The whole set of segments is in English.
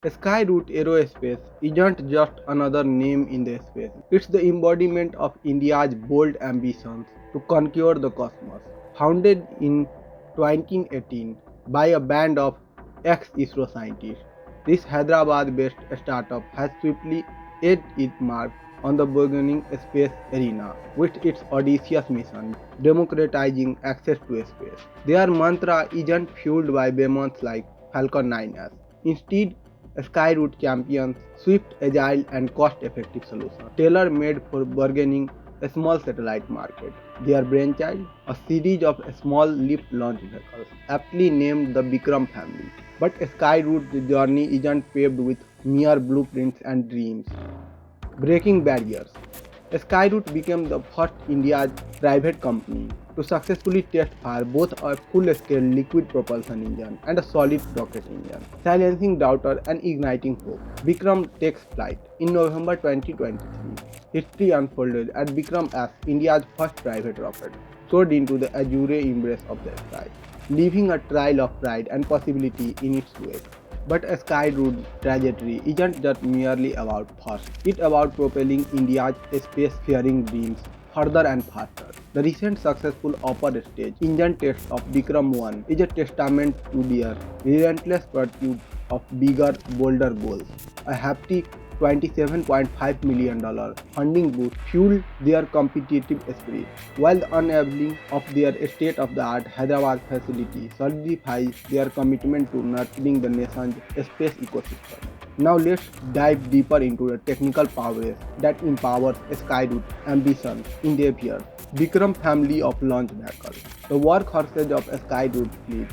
Skyroot Aerospace isn't just another name in the space. It's the embodiment of India's bold ambitions to conquer the cosmos. Founded in 2018 by a band of ex-ISRO scientists, this Hyderabad-based startup has swiftly made its mark on the burgeoning space arena with its audacious mission, democratizing access to space. Their mantra isn't fueled by behemoths like Falcon 9s. Instead, Skyroot champions swift, agile, and cost-effective solutions tailor-made for burgeoning a small satellite market. Their brainchild, a series of small lift launch vehicles, aptly named the Vikram family. But Skyroot's journey isn't paved with mere blueprints and dreams. Breaking barriers. Skyroot became the first India's private company to successfully test fire both a full-scale liquid propulsion engine and a solid rocket engine, silencing doubters and igniting hope. Vikram takes flight. In November 2023, history unfolded as Vikram-S, India's first private rocket, soared into the azure embrace of the sky, leaving a trail of pride and possibility in its wake. But a Skyroot trajectory isn't just merely about first, it's about propelling India's space-faring dreams further and faster. The recent successful upper stage engine test of Vikram-1 is a testament to their relentless pursuit of bigger, bolder goals. A hefty $27.5 million funding boost fueled their competitive spirit, while the unveiling of their state-of-the-art Hyderabad facility solidifies their commitment to nurturing the nation's space ecosystem. Now let's dive deeper into the technical prowess that empowers Skyroot ambition in their peers. Vikram family of launch vehicles. The workhorses of Skyroot fleet.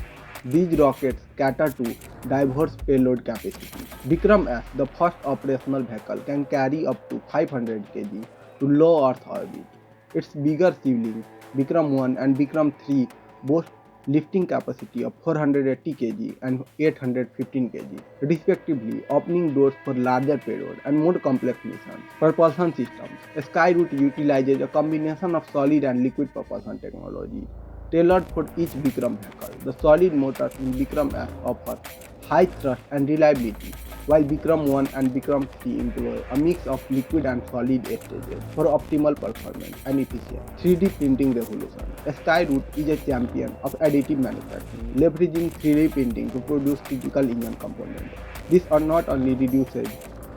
These rockets cater to diverse payload capacity. Vikram-S, the first operational vehicle, can carry up to 500 kg to low Earth orbit. Its bigger siblings, Vikram-1 and Vikram-3, boast lifting capacity of 480 kg and 815 kg, respectively, opening doors for larger payload and more complex missions. Propulsion systems. Skyroot utilizes a combination of solid and liquid propulsion technology tailored for each Vikram vehicle. The solid motors in Vikram-S offer high thrust and reliability, while Vikram-1 and Vikram-3 employ a mix of liquid and solid stages for optimal performance and efficiency. 3D printing revolution. Skyroot is a champion of additive manufacturing, leveraging 3D printing to produce critical engine components. This not only reduces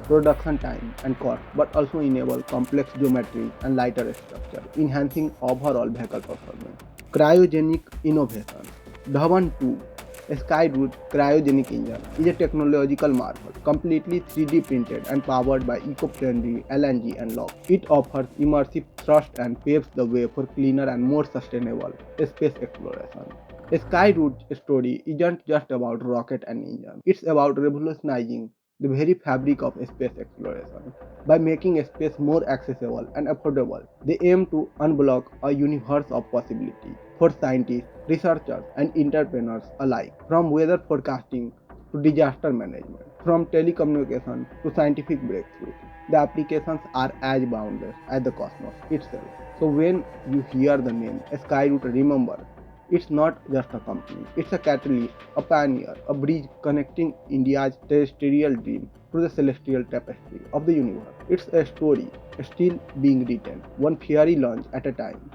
production time and cost, but also enable complex geometry and lighter structure, enhancing overall vehicle performance. Cryogenic innovation. Dhawan 2, a Skyroot cryogenic engine, is a technological marvel, completely 3D printed and powered by eco-friendly LNG and LOX. It offers immersive thrust and paves the way for cleaner and more sustainable space exploration. A Skyroot story isn't just about rocket and engine, it's about revolutionizing the very fabric of space exploration. By making space more accessible and affordable, they aim to unblock a universe of possibility for scientists, researchers, and entrepreneurs alike, from weather forecasting to disaster management, from telecommunication to scientific breakthroughs. The applications are as boundless as the cosmos itself. So when you hear the name Skyroot, remember it's not just a company, it's a catalyst, a pioneer, a bridge connecting India's terrestrial dream to the celestial tapestry of the universe. It's a story still being written, one fiery launch at a time.